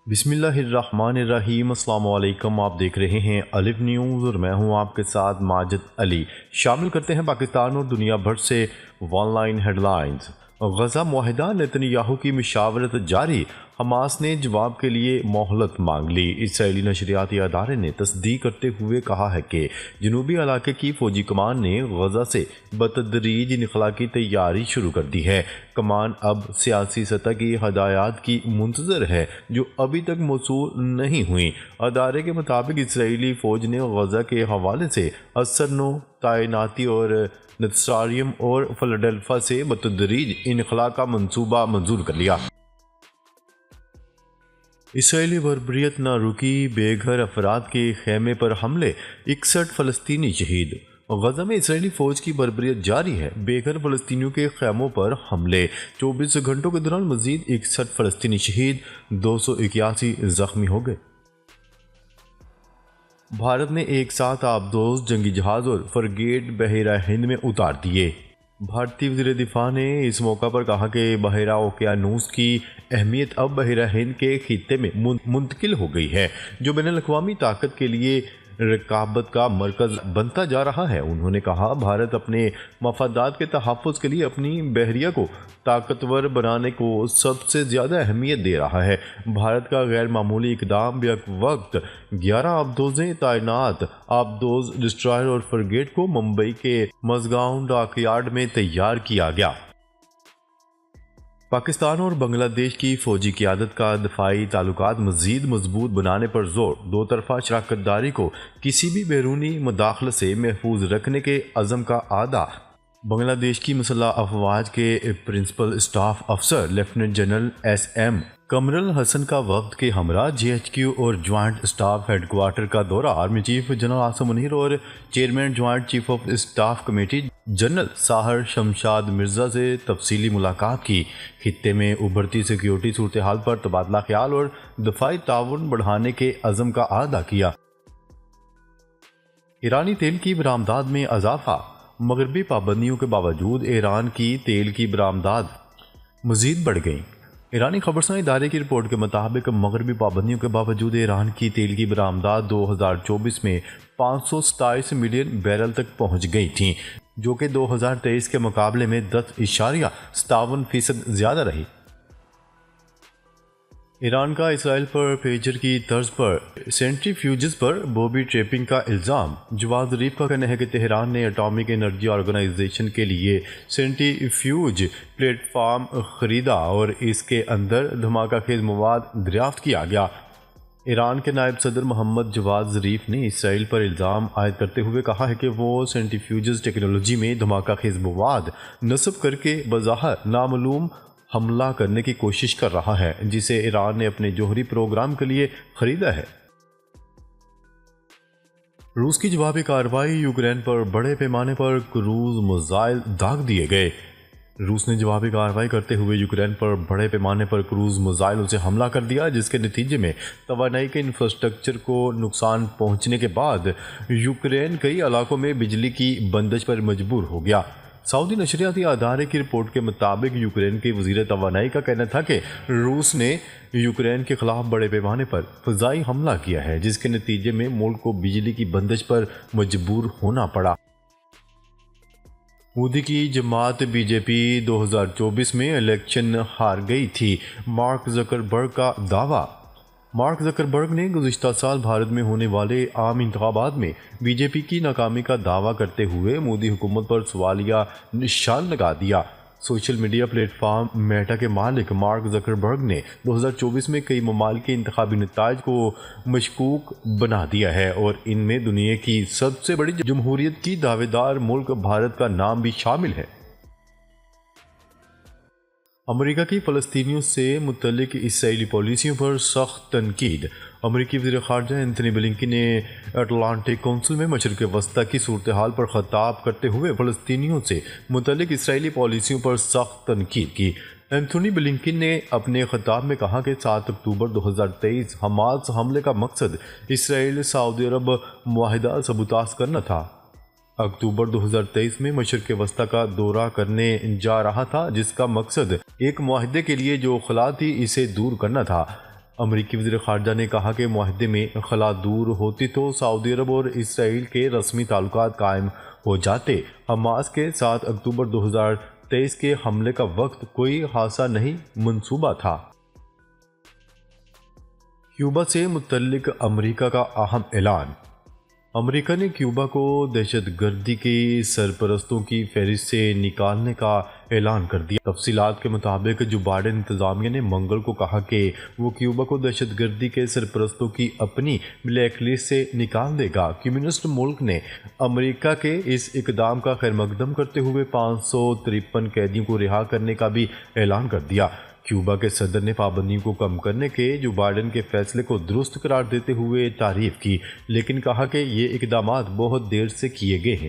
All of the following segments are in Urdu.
بسم اللہ الرحمن الرحیم۔ السلام علیکم، آپ دیکھ رہے ہیں الف نیوز اور میں ہوں آپ کے ساتھ ماجد علی۔ شامل کرتے ہیں پاکستان اور دنیا بھر سے online headlines. Gaza معاہدہ نتنیاہو کی مشاورت جاری، حماس نے جواب کے لیے مہلت مانگ لی۔ اسرائیلی نشریاتی ادارے نے تصدیق کرتے ہوئے کہا ہے کہ جنوبی علاقے کی فوجی کمان نے غزہ سے بتدریج انخلا کی تیاری شروع کر دی ہے۔ کمان اب سیاسی سطح کی ہدایات کی منتظر ہے جو ابھی تک موصول نہیں ہوئیں۔ ادارے کے مطابق اسرائیلی فوج نے غزہ کے حوالے سے اثرنو تعیناتی اور نتساریم اور فلڈلفا سے بتدریج انخلا کا منصوبہ منظور کر لیا۔ اسرائیلی بربریت نہ رکی، بے گھر افراد کے خیمے پر حملے، 61 فلسطینی شہید۔ غزہ میں اسرائیلی فوج کی بربریت جاری ہے، بے گھر فلسطینیوں کے خیموں پر حملے۔ 24 گھنٹوں کے دوران مزید 61 فلسطینی شہید، 281 زخمی ہو گئے۔ بھارت نے ایک ساتھ آبدوز جنگی جہاز اور فرگیٹ بحیرہ ہند میں اتار دیے۔ بھارتی وزیر دفاع نے اس موقع پر کہا کہ بحیرہ اوقیانوس کی اہمیت اب بحیرہ ہند کے خطے میں منتقل ہو گئی ہے، جو بین الاقوامی طاقت کے لیے رقابت کا مرکز بنتا جا رہا ہے۔ انہوں نے کہا بھارت اپنے مفادات کے تحفظ کے لیے اپنی بحریہ کو طاقتور بنانے کو سب سے زیادہ اہمیت دے رہا ہے۔ بھارت کا غیر معمولی اقدام بیک وقت 11 آبدوزیں تعینات آبدوز ڈسٹرائر اور فرگیٹ کو ممبئی کے مزگاؤں ڈاک یارڈ میں تیار کیا گیا۔ پاکستان اور بنگلہ دیش کی فوجی قیادت کا دفاعی تعلقات مزید مضبوط بنانے پر زور، دو طرفہ شراکت داری کو کسی بھی بیرونی مداخلت سے محفوظ رکھنے کے عزم کا اعادہ۔ بنگلہ دیش کی مسلح افواج کے پرنسپل اسٹاف افسر lieutenant general S M Qamar ul Hassan کا وفد کے ہمراہ GHQ اور جوائنٹ اسٹاف ہیڈ کوارٹر کا دورہ۔ Army chief general Asim Munir اور chairman joint chief of staff committee general Sahir Shamshad Mirza سے تفصیلی ملاقات کی۔ خطے میں ابھرتی سیکیورٹی صورتحال پر تبادلہ خیال اور دفاعی تعاون بڑھانے کے عزم کا اعادہ کیا۔ ایرانی تیل کی برآمدات میں اضافہ، مغربی پابندیوں کے باوجود ایران کی تیل کی برآمدات مزید بڑھ گئیں۔ ایرانی خبرساں ادارے کی رپورٹ کے مطابق مغربی پابندیوں کے باوجود ایران کی تیل کی برآمدات 2024 میں 527 ملین بیرل تک پہنچ گئی تھیں، جو کہ 2023 کے مقابلے میں 10.57% زیادہ رہی۔ ایران کا اسرائیل پر پیجر کی طرز پر سینٹریفیوجز پر بوبی ٹریپنگ کا الزام۔ جواد ظریف کا کہنا ہے کہ تہران نے اٹامک انرجی آرگنائزیشن کے لیے سینٹریفیوج پلیٹ فارم خریدا اور اس کے اندر دھماکہ خیز مواد دریافت کیا گیا۔ ایران کے نائب صدر محمد جواد ظریف نے اسرائیل پر الزام عائد کرتے ہوئے کہا ہے کہ وہ سینٹریفیوجز ٹیکنالوجی میں دھماکہ خیز مواد نصب کر کے بظاہر نامعلوم حملہ کرنے کی کوشش کر رہا ہے، جسے ایران نے اپنے جوہری پروگرام کے لیے خریدا ہے۔ روس کی جوابی کارروائی، یوکرین پر بڑے پیمانے پر کروز میزائل داغ دیے گئے۔ روس نے جوابی کارروائی کرتے ہوئے یوکرین پر بڑے پیمانے پر کروز میزائلوں سے حملہ کر دیا، جس کے نتیجے میں توانائی کے انفراسٹرکچر کو نقصان پہنچنے کے بعد یوکرین کئی علاقوں میں بجلی کی بندش پر مجبور ہو گیا۔ سعودی نشریاتی ادارے کی رپورٹ کے مطابق یوکرین کے وزیر توانائی کا کہنا تھا کہ روس نے یوکرین کے خلاف بڑے پیمانے پر فضائی حملہ کیا ہے، جس کے نتیجے میں ملک کو بجلی کی بندش پر مجبور ہونا پڑا۔ مودی کی جماعت BJP 2024 میں الیکشن ہار گئی تھی، مارک زکربرگ کا دعویٰ۔ مارک زکربرگ نے گزشتہ سال بھارت میں ہونے والے عام انتخابات میں BJP کی ناکامی کا دعویٰ کرتے ہوئے مودی حکومت پر سوالیہ نشان لگا دیا۔ Social media plate form meta کے مالک مارک زکربرگ نے 2024 میں کئی ممالک کے انتخابی نتائج کو مشکوک بنا دیا ہے اور ان میں دنیا کی سب سے بڑی جمہوریت کی دعوے دار ملک بھارت کا نام بھی شامل ہے۔ امریکہ کی فلسطینیوں سے متعلق اسرائیلی پالیسیوں پر سخت تنقید۔ امریکی وزیر خارجہ اینتھنی بلنکن نے اٹلانٹک کونسل میں مشرق وسطی کی صورتحال پر خطاب کرتے ہوئے فلسطینیوں سے متعلق اسرائیلی پالیسیوں پر سخت تنقید کی۔ اینتھنی بلنکن نے اپنے خطاب میں کہا کہ 7 اکتوبر 2023 حماس حملے کا مقصد اسرائیل سعودی عرب معاہدہ سبوتاژ کرنا تھا۔ اکتوبر 2023 میں مشرق وسطی کا دورہ کرنے جا رہا تھا، جس کا مقصد ایک معاہدے کے لیے جو خلا تھی اسے دور کرنا تھا۔ امریکی وزیر خارجہ نے کہا کہ معاہدے میں خلا دور ہوتی تو سعودی عرب اور اسرائیل کے رسمی تعلقات قائم ہو جاتے۔ حماس کے 7 اکتوبر 2023 کے حملے کا وقت کوئی حادثہ نہیں منصوبہ تھا۔ کیوبا سے متعلق امریکہ کا اہم اعلان۔ امریکہ نے کیوبا کو دہشت گردی کی سرپرستوں کی فہرست سے نکالنے کا اعلان کر دیا۔ تفصیلات کے مطابق جو بائیڈن انتظامیہ نے منگل کو کہا کہ وہ کیوبا کو دہشت گردی کے سرپرستوں کی اپنی بلیک لسٹ سے نکال دے گا۔ کمیونسٹ ملک نے امریکہ کے اس اقدام کا خیر مقدم کرتے ہوئے 553 قیدیوں کو رہا کرنے کا بھی اعلان کر دیا۔ کیوبا کے صدر نے پابندیوں کو کم کرنے کے جو بائیڈن کے فیصلے کو درست قرار دیتے ہوئے تعریف کی، لیکن کہا کہ یہ اقدامات بہت دیر سے کیے گئے ہیں۔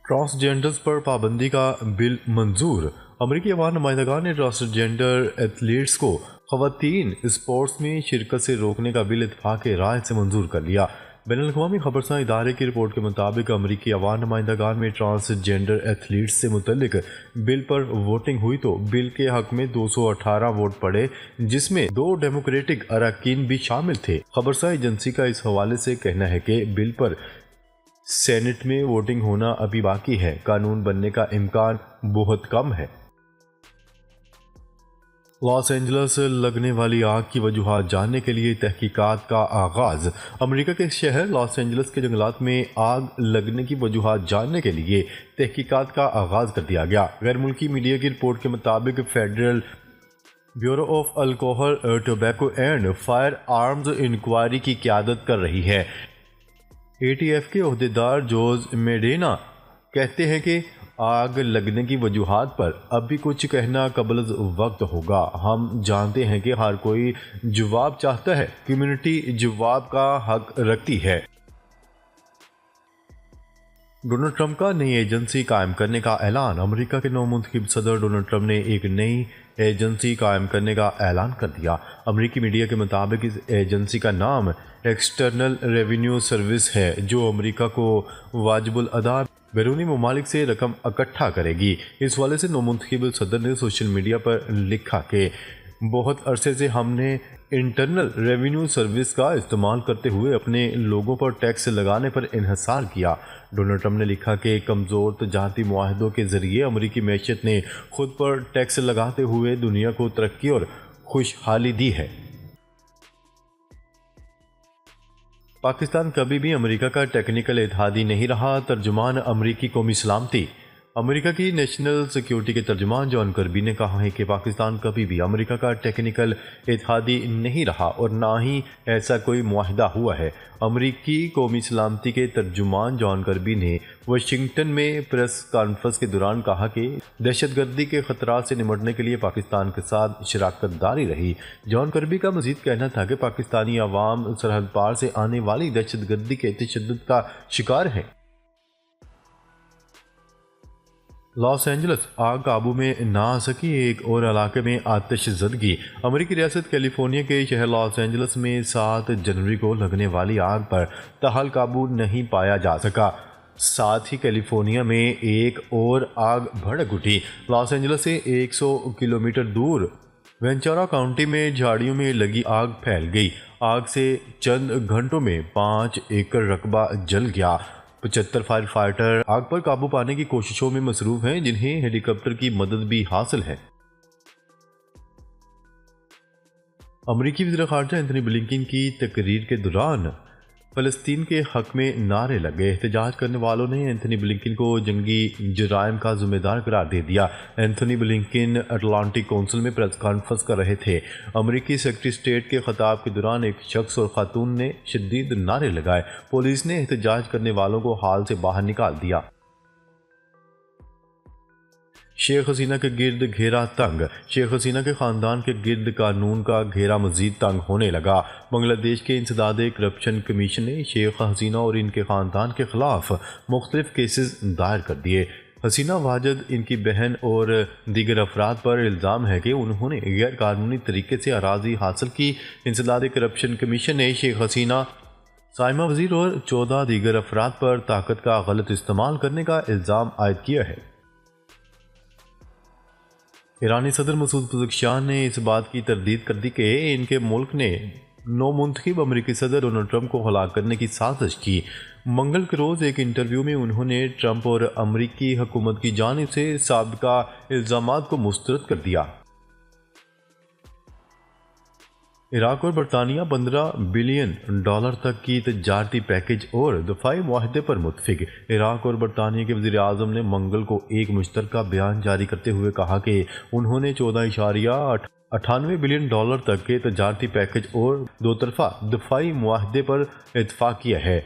ٹرانسجینڈرز پر پابندی کا بل منظور۔ امریکی عوام نمائندگان نے ٹرانسجینڈر ایتھلیٹس کو خواتین اسپورٹس میں شرکت سے روکنے کا بل اتفاق رائے سے منظور کر لیا۔ بین الاقوامی خبرساں ادارے کی رپورٹ کے مطابق امریکی عوام نمائندگان میں ٹرانسجینڈر ایتھلیٹس سے متعلق بل پر ووٹنگ ہوئی تو بل کے حق میں 218 ووٹ پڑے، جس میں 2 ڈیموکریٹک اراکین بھی شامل تھے۔ خبرساں ایجنسی کا اس حوالے سے کہنا ہے کہ بل پر سینٹ میں ووٹنگ ہونا ابھی باقی ہے۔ قانون بننے کا امکان بہت کم ہے۔ لاس اینجلس لگنے والی آگ کی وجوہات جاننے کے لیے تحقیقات کا آغاز۔ امریکہ کے شہر لاس اینجلس کے جنگلات میں آگ لگنے کی وجوہات جاننے کے لیے تحقیقات کا آغاز کر دیا گیا۔ غیر ملکی میڈیا کی رپورٹ کے مطابق federal bureau of alcohol, tobacco and firearms inquiry کی قیادت کر رہی ہے۔ اے ٹی ایف کے عہدیدار جوز میڈینا کہتے ہیں کہ آگ لگنے کی وجوہات پر اب بھی کچھ کہنا قبل از وقت ہوگا۔ ہم جانتے ہیں کہ ہر کوئی جواب چاہتا ہے، کمیونٹی جواب کا حق رکھتی ہے۔ ڈونلڈ ٹرمپ کا نئی ایجنسی قائم کرنے کا اعلان۔ امریکہ کے نو منتخب صدر ڈونلڈ ٹرمپ نے ایک نئی ایجنسی قائم کرنے کا اعلان کر دیا۔ امریکی میڈیا کے مطابق اس ایجنسی کا نام ایکسٹرنل ریونیو سروس ہے، جو امریکہ کو واجب الادا بیرونی ممالک سے رقم اکٹھا کرے گی۔ اس حوالے سے نو منتخب صدر نے سوشل میڈیا پر لکھا کہ بہت عرصے سے ہم نے انٹرنل ریونیو سروس کا استعمال کرتے ہوئے اپنے لوگوں پر ٹیکس لگانے پر انحصار کیا۔ ڈونلڈ ٹرمپ نے لکھا کہ کمزور تجارتی معاہدوں کے ذریعے امریکی معیشت نے خود پر ٹیکس لگاتے ہوئے دنیا کو ترقی اور خوشحالی دی ہے۔ پاکستان کبھی بھی امریکہ کا ٹیکنیکل اتحادی نہیں رہا۔ ترجمان امریکی قومی سلامتی۔ امریکہ کی نیشنل سیکیورٹی کے ترجمان جان کربی نے کہا ہے کہ پاکستان کبھی بھی امریکہ کا ٹیکنیکل اتحادی نہیں رہا اور نہ ہی ایسا کوئی معاہدہ ہوا ہے۔ امریکی قومی سلامتی کے ترجمان جان کربی نے واشنگٹن میں پریس کانفرنس کے دوران کہا کہ دہشت گردی کے خطرات سے نمٹنے کے لیے پاکستان کے ساتھ شراکت داری رہی۔ جان کربی کا مزید کہنا تھا کہ پاکستانی عوام سرحد پار سے آنے والی دہشت گردی کے تشدد کا شکار ہیں۔ لاس اینجلس آگ قابو میں نہ آ سکی، ایک اور علاقے میں آتش زدگی۔ امریکی ریاست کیلیفورنیا کے شہر لاس اینجلس میں 7 جنوری کو لگنے والی آگ پر تاحال قابو نہیں پایا جا سکا۔ ساتھ ہی کیلیفورنیا میں ایک اور آگ بھڑک اٹھی۔ لاس اینجلس سے 100 کلومیٹر دور وینچورا کاؤنٹی میں جھاڑیوں میں لگی آگ پھیل گئی۔ آگ سے چند گھنٹوں میں 5 ایکڑ رقبہ جل گیا۔ 75 فائر فائٹر آگ پر قابو پانے کی کوششوں میں مصروف ہیں، جنہیں ہیلی کاپٹر کی مدد بھی حاصل ہے۔ امریکی وزیر خارجہ اینتھنی بلنکن کی تقریر کے دوران فلسطین کے حق میں نعرے لگے۔ احتجاج کرنے والوں نے اینتھنی بلنکن کو جنگی جرائم کا ذمہ دار قرار دے دیا۔ اینتھنی بلنکن اٹلانٹک کونسل میں پریس کانفرنس کر رہے تھے۔ امریکی سیکرٹری اسٹیٹ کے خطاب کے دوران ایک شخص اور خاتون نے شدید نعرے لگائے۔ پولیس نے احتجاج کرنے والوں کو ہال سے باہر نکال دیا۔ شیخ حسینہ کے گرد گھیرا تنگ۔ شیخ حسینہ کے خاندان کے گرد قانون کا گھیرا مزید تنگ ہونے لگا۔ بنگلہ دیش کے انسداد کرپشن کمیشن نے شیخ حسینہ اور ان کے خاندان کے خلاف مختلف کیسز دائر کر دیے۔ حسینہ واجد، ان کی بہن اور دیگر افراد پر الزام ہے کہ انہوں نے غیر قانونی طریقے سے اراضی حاصل کی۔ انسداد کرپشن کمیشن نے شیخ حسینہ، سائمہ وزیر اور 14 دیگر افراد پر طاقت کا غلط استعمال کرنے کا الزام عائد کیا ہے۔ ایرانی صدر مسعود پزشکیان نے اس بات کی تردید کر دی کہ ان کے ملک نے نو منتخب امریکی صدر ڈونلڈ ٹرمپ کو ہلاک کرنے کی سازش کی۔ منگل کے روز ایک انٹرویو میں انہوں نے ٹرمپ اور امریکی حکومت کی جانب سے سابقہ الزامات کو مسترد کر دیا۔ عراق اور برطانیہ $15 بلین تک کی تجارتی پیکج اور دفاعی معاہدے پر متفق۔ عراق اور برطانیہ کے وزیر اعظم نے منگل کو ایک مشترکہ بیان جاری کرتے ہوئے کہا کہ انہوں نے $14.98 بلین تک کے تجارتی پیکج اور دو طرفہ دفاعی معاہدے پر اتفاق کیا ہے۔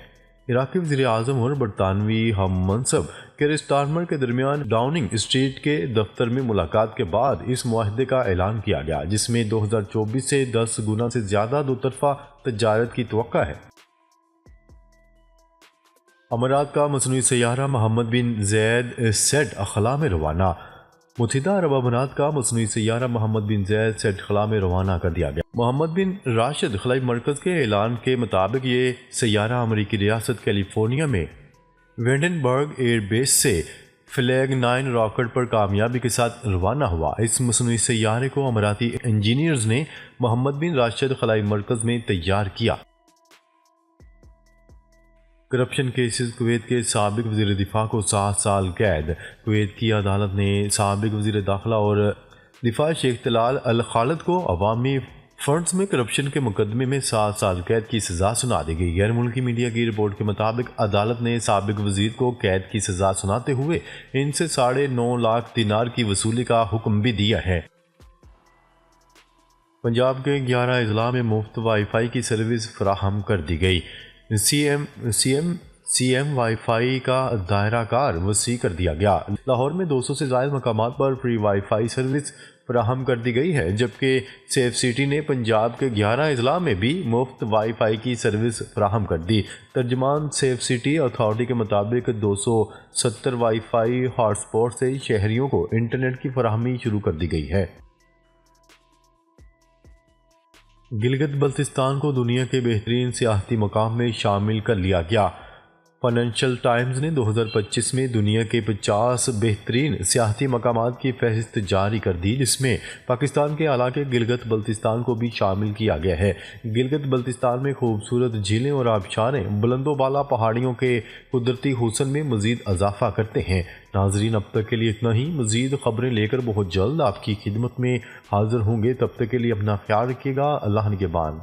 عراقی وزیر اعظم اور برطانوی ہم منصب کیر سٹارمر کے درمیان ڈاؤننگ اسٹریٹ کے دفتر میں ملاقات کے بعد اس معاہدے کا اعلان کیا گیا، جس میں 2024 سے 10 گنا سے زیادہ دو طرفہ تجارت کی توقع ہے۔ امارات کا مصنوعی سیارہ محمد بن زید سیٹ خلا میں روانہ۔ متحدہ عرب امارات کا مصنوعی سیارہ محمد بن زید سیٹ خلا میں روانہ کر دیا گیا۔ محمد بن راشد خلائی مرکز کے اعلان کے مطابق یہ سیارہ امریکی ریاست کیلیفورنیا میں وینڈنبرگ ایئر بیس سے فلیگ 9 راکٹ پر کامیابی کے ساتھ روانہ ہوا۔ اس مصنوعی سیارے کو اماراتی انجینئرز نے محمد بن راشد خلائی مرکز میں تیار کیا۔ کرپشن کیسز کویت کے سابق وزیر دفاع کو 7 سال قید۔ کویت کی عدالت نے سابق وزیر داخلہ اور دفاع شیخ طلال الخالد کو عوامی فنڈز میں کرپشن کے مقدمے میں 7 سال قید کی سزا سنا دی گئی۔ غیر ملکی میڈیا کی رپورٹ کے مطابق عدالت نے سابق وزیر کو قید کی سزا سناتے ہوئے ان سے 9.5 لاکھ دینار کی وصولی کا حکم بھی دیا ہے۔ پنجاب کے 11 اضلاع میں مفت وائی فائی کی سروس فراہم کر دی گئی۔ سی ایم وائی فائی کا دائرہ کار وسیع کر دیا گیا۔ لاہور میں 200 سے زائد مقامات پر فری وائی فائی سروس فراہم کر دی گئی ہے، جبکہ سیف سٹی نے پنجاب کے 11 اضلاع میں بھی مفت وائی فائی کی سروس فراہم کر دی۔ ترجمان سیف سٹی اتھارٹی کے مطابق 270 وائی فائی ہاٹ اسپاٹ سے شہریوں کو انٹرنیٹ کی فراہمی شروع کر دی گئی ہے۔ گلگت بلتستان کو دنیا کے بہترین سیاحتی مقام میں شامل کر لیا گیا۔ فائنینشل ٹائمز نے 2025 میں دنیا کے 50 بہترین سیاحتی مقامات کی فہرست جاری کر دی، جس میں پاکستان کے علاقے گلگت بلتستان کو بھی شامل کیا گیا ہے۔ گلگت بلتستان میں خوبصورت جھیلیں اور آبشاریں بلند و بالا پہاڑیوں کے قدرتی حسن میں مزید اضافہ کرتے ہیں۔ ناظرین، اب تک کے لیے اتنا ہی۔ مزید خبریں لے کر بہت جلد آپ کی خدمت میں حاضر ہوں گے۔ تب تک کے لیے اپنا خیال رکھیے گا۔ اللہ نگہبان۔